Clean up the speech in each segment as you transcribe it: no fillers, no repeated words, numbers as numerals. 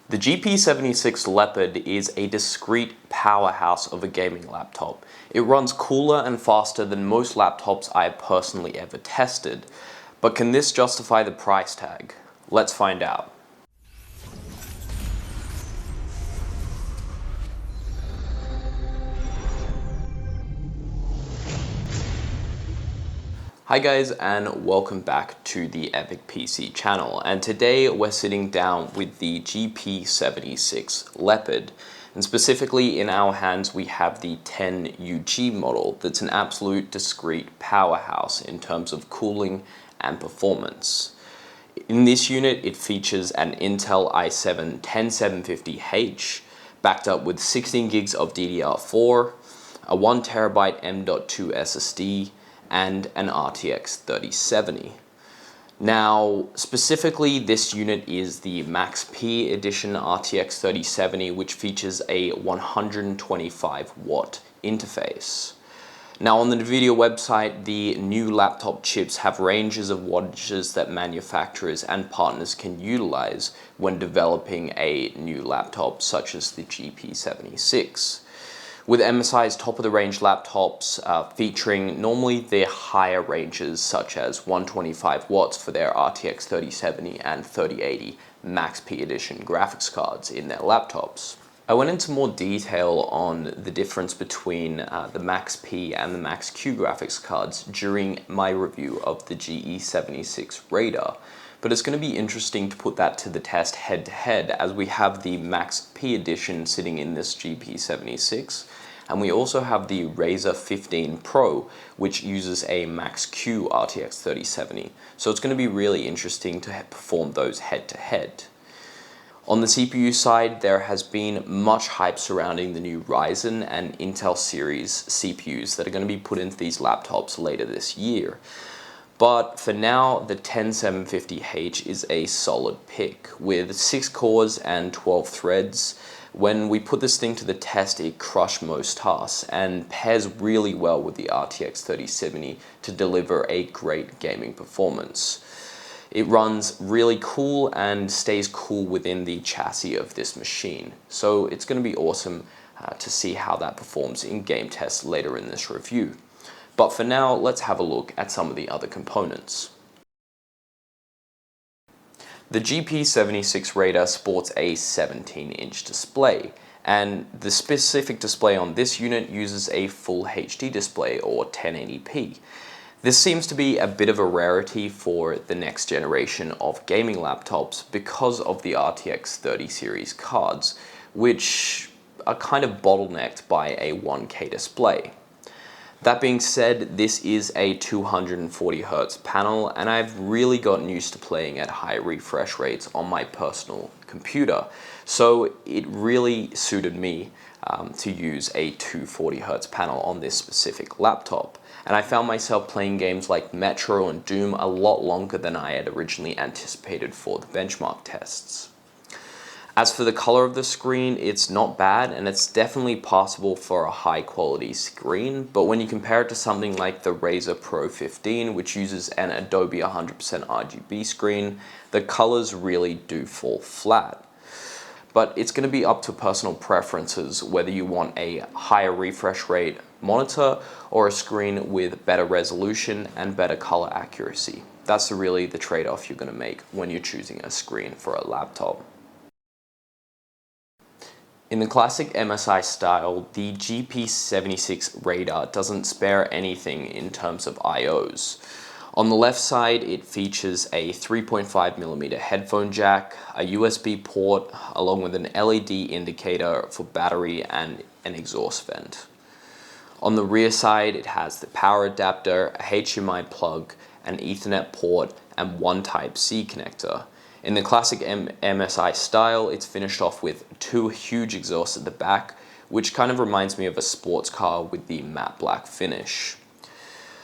The GP76 Leopard is a discrete powerhouse of a gaming laptop. It runs cooler and faster than most laptops I have personally ever tested. But can this justify the price tag? Let's find out. Hi guys, and welcome back to the Epic PC channel, and today we're sitting down with the GP76 Leopard, and specifically in our hands we have the 10UG model that's an absolute discrete powerhouse in terms of cooling and performance. In this unit it features an Intel i7 10750H backed up with 16 gigs of DDR4, a 1TB M.2 SSD, and an RTX 3070. Now, specifically, this unit is the Max P Edition RTX 3070, which features a 125 watt interface. Now, on the NVIDIA website, the new laptop chips have ranges of wattages that manufacturers and partners can utilize when developing a new laptop, such as the GP76. With MSI's top-of-the-range laptops featuring normally their higher ranges, such as 125 watts for their RTX 3070 and 3080 Max P Edition graphics cards in their laptops. I went into more detail on the difference between the Max P and the Max Q graphics cards during my review of the GE76 Radar. But it's going to be interesting to put that to the test head-to-head, as we have the Max P Edition sitting in this GP76, and we also have the Razer 15 Pro, which uses a Max Q RTX 3070. So it's going to be really interesting to perform those head-to-head. On the CPU side, there has been much hype surrounding the new Ryzen and Intel series CPUs that are going to be put into these laptops later this year. But for now, the 10750H is a solid pick. With 6 cores and 12 threads, when we put this thing to the test, it crushed most tasks and pairs really well with the RTX 3070 to deliver a great gaming performance. It runs really cool and stays cool within the chassis of this machine. So it's going to be awesome to see how that performs in game tests later in this review. But for now, let's have a look at some of the other components. The GP76 Radar sports a 17-inch display, and the specific display on this unit uses a full HD display, or 1080p. This seems to be a bit of a rarity for the next generation of gaming laptops because of the RTX 30 series cards, which are kind of bottlenecked by a 1K display. That being said, this is a 240Hz panel, and I've really gotten used to playing at high refresh rates on my personal computer. So it really suited me to use a 240Hz panel on this specific laptop. And I found myself playing games like Metro and Doom a lot longer than I had originally anticipated for the benchmark tests. As for the color of the screen, it's not bad, and it's definitely passable for a high quality screen, but when you compare it to something like the Razer Pro 15, which uses an Adobe 100% RGB screen, the colors really do fall flat. But it's going to be up to personal preferences whether you want a higher refresh rate monitor or a screen with better resolution and better color accuracy. That's really the trade-off you're going to make when you're choosing a screen for a laptop. In the classic MSI style, the GP76 Radar doesn't spare anything in terms of IOs. On the left side, it features a 3.5mm headphone jack, a USB port, along with an LED indicator for battery and an exhaust vent. On the rear side, it has the power adapter, a HDMI plug, an Ethernet port, and one Type-C connector. In the classic MSI style, it's finished off with 2 huge exhausts at the back, which kind of reminds me of a sports car with the matte black finish.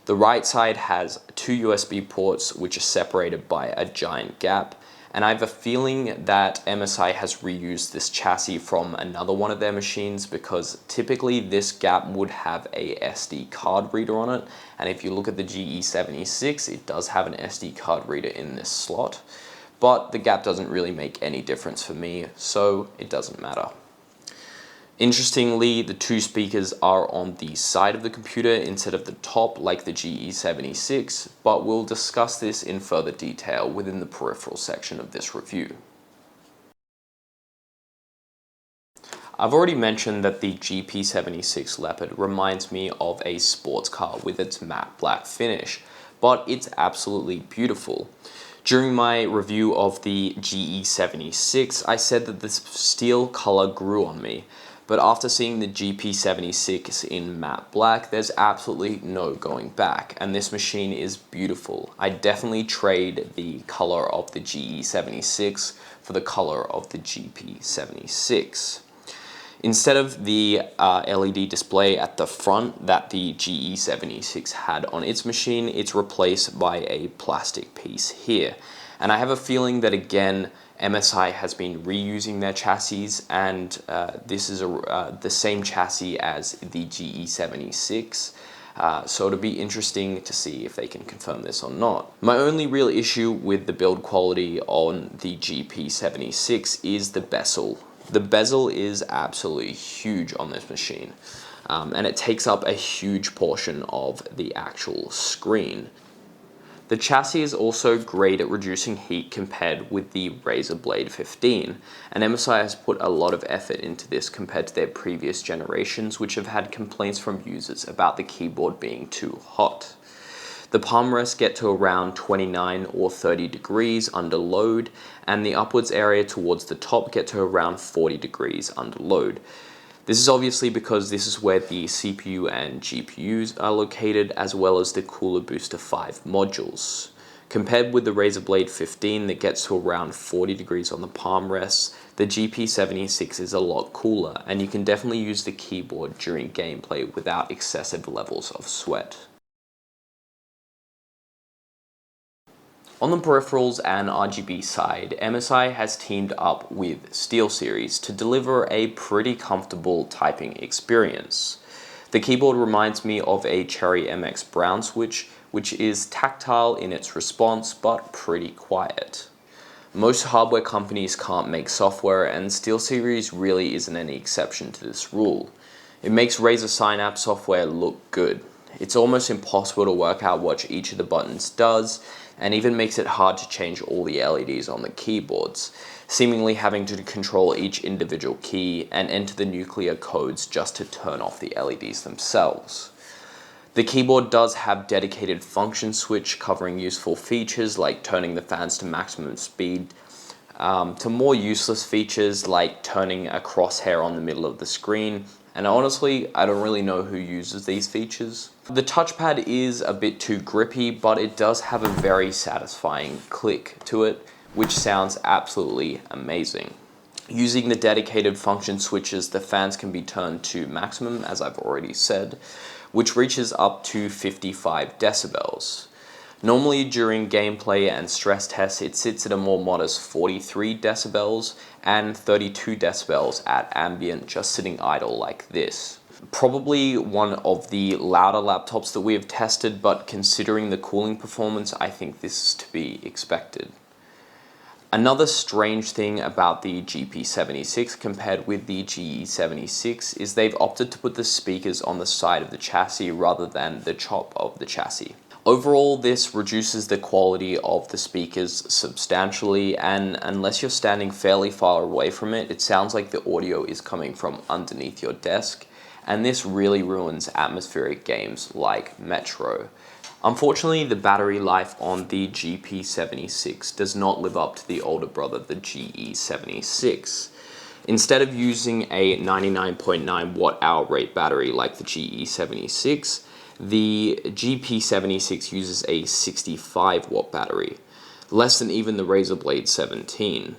The right side has 2 USB ports, which are separated by a giant gap, and I have a feeling that MSI has reused this chassis from another one of their machines, because typically this gap would have a SD card reader on it, and if you look at the GE76, it does have an SD card reader in this slot. but the gap doesn't really make any difference for me, so it doesn't matter. Interestingly, the two speakers are on the side of the computer instead of the top like the GE76, but we'll discuss this in further detail within the peripheral section of this review. I've already mentioned that the GP76 Leopard reminds me of a sports car with its matte black finish, but it's absolutely beautiful. During my review of the GE76, I said that this steel color grew on me, but after seeing the GP76 in matte black, there's absolutely no going back, and this machine is beautiful. I definitely trade the color of the GE76 for the color of the GP76. Instead of the LED display at the front that the GE76 had on its machine, it's replaced by a plastic piece here. And I have a feeling that, again, MSI has been reusing their chassis, and this is the same chassis as the GE76. So it'll be interesting to see if they can confirm this or not. My only real issue with the build quality on the GP76 is the bezel. The bezel is absolutely huge on this machine, and it takes up a huge portion of the actual screen. The chassis is also great at reducing heat compared with the Razer Blade 15, and MSI has put a lot of effort into this compared to their previous generations, which have had complaints from users about the keyboard being too hot. The palm rests get to around 29 or 30 degrees under load, and the upwards area towards the top get to around 40 degrees under load. This is obviously because this is where the CPU and GPUs are located, as well as the Cooler Booster 5 modules. Compared with the Razer Blade 15 that gets to around 40 degrees on the palm rests, the GP76 is a lot cooler, and you can definitely use the keyboard during gameplay without excessive levels of sweat. On the peripherals and RGB side, MSI has teamed up with SteelSeries to deliver a pretty comfortable typing experience. The keyboard reminds me of a Cherry MX Brown switch, which is tactile in its response but pretty quiet. Most hardware companies can't make software, and SteelSeries really isn't any exception to this rule. It makes Razer Synapse software look good. It's almost impossible to work out what each of the buttons does, and even makes it hard to change all the LEDs on the keyboards, seemingly having to control each individual key and enter the nuclear codes just to turn off the LEDs themselves. The keyboard does have dedicated function switch covering useful features like turning the fans to maximum speed, to more useless features like turning a crosshair on the middle of the screen, and honestly, I don't really know who uses these features. The touchpad is a bit too grippy, but it does have a very satisfying click to it, which sounds absolutely amazing. Using the dedicated function switches, the fans can be turned to maximum, as I've already said, which reaches up to 55 decibels. Normally during gameplay and stress tests, it sits at a more modest 43 decibels and 32 decibels at ambient, just sitting idle like this. Probably one of the louder laptops that we have tested, but considering the cooling performance, I think this is to be expected. Another strange thing about the GP76 compared with the GE76 is they've opted to put the speakers on the side of the chassis rather than the top of the chassis. Overall, this reduces the quality of the speakers substantially, and unless you're standing fairly far away from it, it sounds like the audio is coming from underneath your desk, and this really ruins atmospheric games like Metro. Unfortunately, the battery life on the GP76 does not live up to the older brother, the GE76. Instead of using a 99.9 watt-hour rate battery like the GE76, the GP76 uses a 65 watt battery, less than even the Razer Blade 17.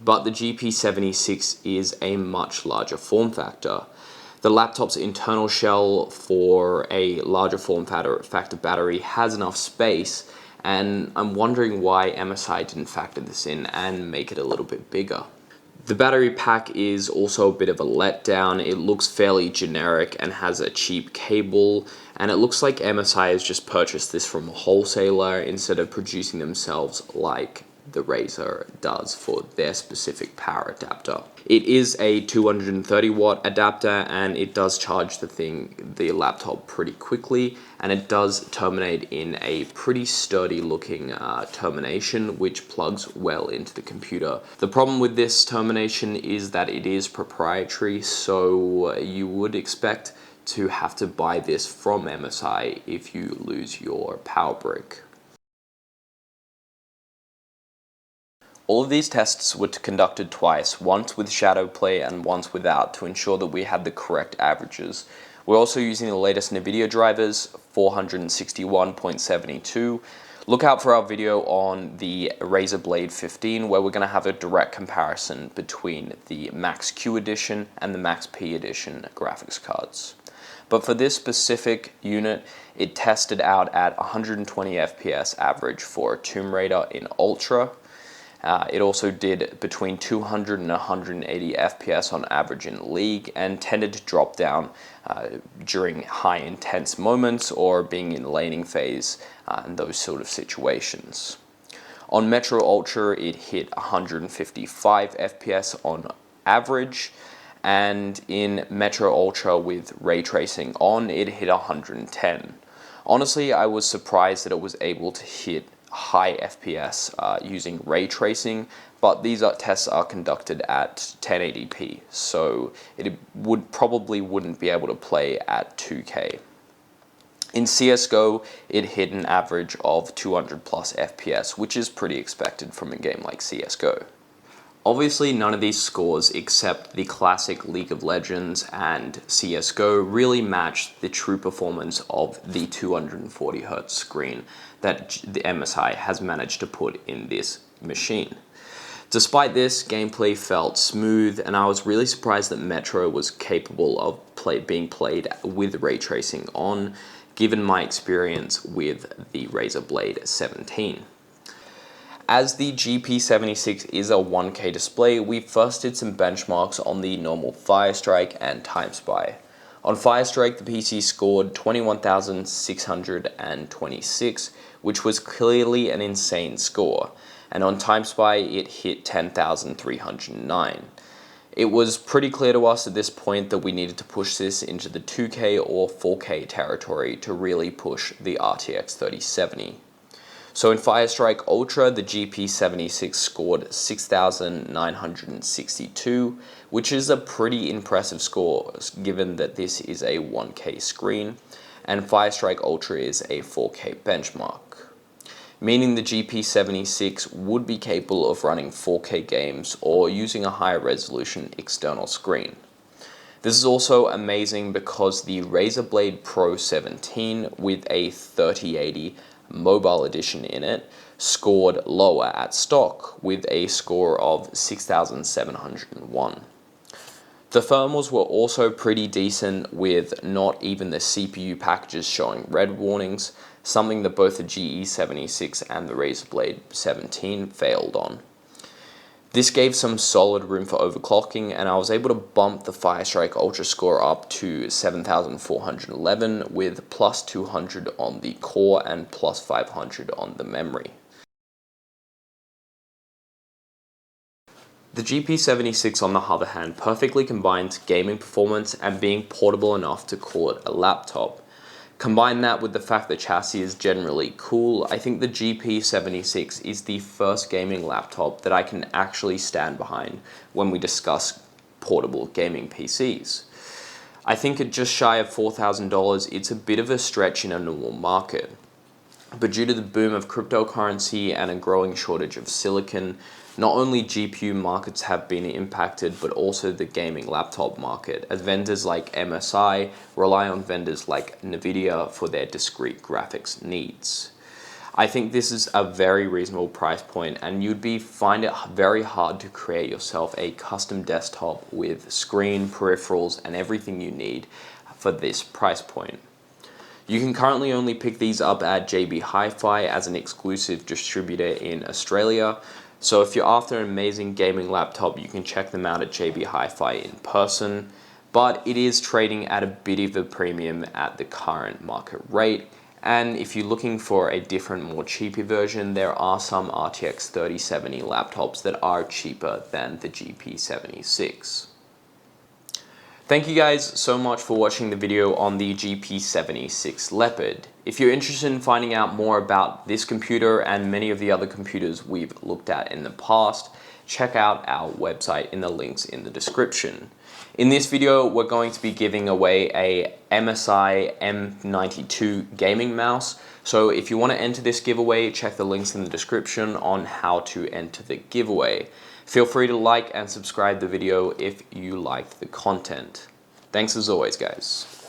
But the GP76 is a much larger form factor. The laptop's internal shell for a larger form factor battery has enough space, and I'm wondering why MSI didn't factor this in and make it a little bit bigger. The battery pack is also a bit of a letdown. It looks fairly generic and has a cheap cable, and it looks like MSI has just purchased this from a wholesaler instead of producing themselves like the Razer does for their specific power adapter. It is a 230 watt adapter, and it does charge the laptop pretty quickly, and it does terminate in a pretty sturdy looking termination, which plugs well into the computer. The problem with this termination is that it is proprietary, so you would expect to have to buy this from MSI if you lose your power brick. All of these tests were conducted twice, once with shadow play and once without, to ensure that we had the correct averages. We're also using the latest NVIDIA drivers, 461.72. Look out for our video on the Razer Blade 15, where we're going to have a direct comparison between the Max Q edition and the Max P edition graphics cards. But for this specific unit, it tested out at 120 FPS average for Tomb Raider in Ultra. It also did between 200 and 180 FPS on average in League, and tended to drop down during high intense moments or being in laning phase and those sort of situations. On Metro Ultra, it hit 155 FPS on average, and in Metro Ultra with ray tracing on, it hit 110. Honestly, I was surprised that it was able to hit high FPS using ray tracing, but these tests are conducted at 1080p, so it probably wouldn't be able to play at 2K. In CSGO, it hit an average of 200 plus FPS, which is pretty expected from a game like CSGO. Obviously, none of these scores except the classic League of Legends and CSGO really match the true performance of the 240Hz screen that the MSI has managed to put in this machine. Despite this, gameplay felt smooth, and I was really surprised that Metro was capable of being played with ray tracing on, given my experience with the Razer Blade 17. As the GP76 is a 1K display, we first did some benchmarks on the normal Firestrike and TimeSpy. On Firestrike, the PC scored 21,626, which was clearly an insane score, and on TimeSpy it hit 10,309. It was pretty clear to us at this point that we needed to push this into the 2K or 4K territory to really push the RTX 3070. So in Firestrike Ultra, the GP76 scored 6,962, which is a pretty impressive score given that this is a 1K screen, and Firestrike Ultra is a 4K benchmark, meaning the GP76 would be capable of running 4K games or using a higher resolution external screen. This is also amazing because the Razer Blade Pro 17 with a 3080 mobile edition in it scored lower at stock with a score of 6,701. The thermals were also pretty decent, with not even the CPU packages showing red warnings, something that both the GE76 and the Razer Blade 17 failed on. This gave some solid room for overclocking, and I was able to bump the Firestrike Ultra score up to 7,411 with plus 200 on the core and plus 500 on the memory. The GP76, on the other hand, perfectly combines gaming performance and being portable enough to call it a laptop. Combine that with the fact that chassis is generally cool, I think the GP76 is the first gaming laptop that I can actually stand behind when we discuss portable gaming PCs. I think at just shy of $4,000, it's a bit of a stretch in a normal market. But due to the boom of cryptocurrency and a growing shortage of silicon, not only GPU markets have been impacted, but also the gaming laptop market, as vendors like MSI rely on vendors like NVIDIA for their discrete graphics needs. I think this is a very reasonable price point, and you'd find it very hard to create yourself a custom desktop with screen, peripherals, and everything you need for this price point. You can currently only pick these up at JB Hi-Fi as an exclusive distributor in Australia. So if you're after an amazing gaming laptop, you can check them out at JB Hi-Fi in person, but it is trading at a bit of a premium at the current market rate, And if you're looking for a different, more cheaper version, there are some RTX 3070 laptops that are cheaper than the GP76. Thank you guys so much for watching the video on the GP76 Leopard. If you're interested in finding out more about this computer and many of the other computers we've looked at in the past, check out our website in the links in the description. In this video, we're going to be giving away a MSI M92 gaming mouse. So if you want to enter this giveaway, check the links in the description on how to enter the giveaway. Feel free to like and subscribe the video if you liked the content. Thanks as always, guys.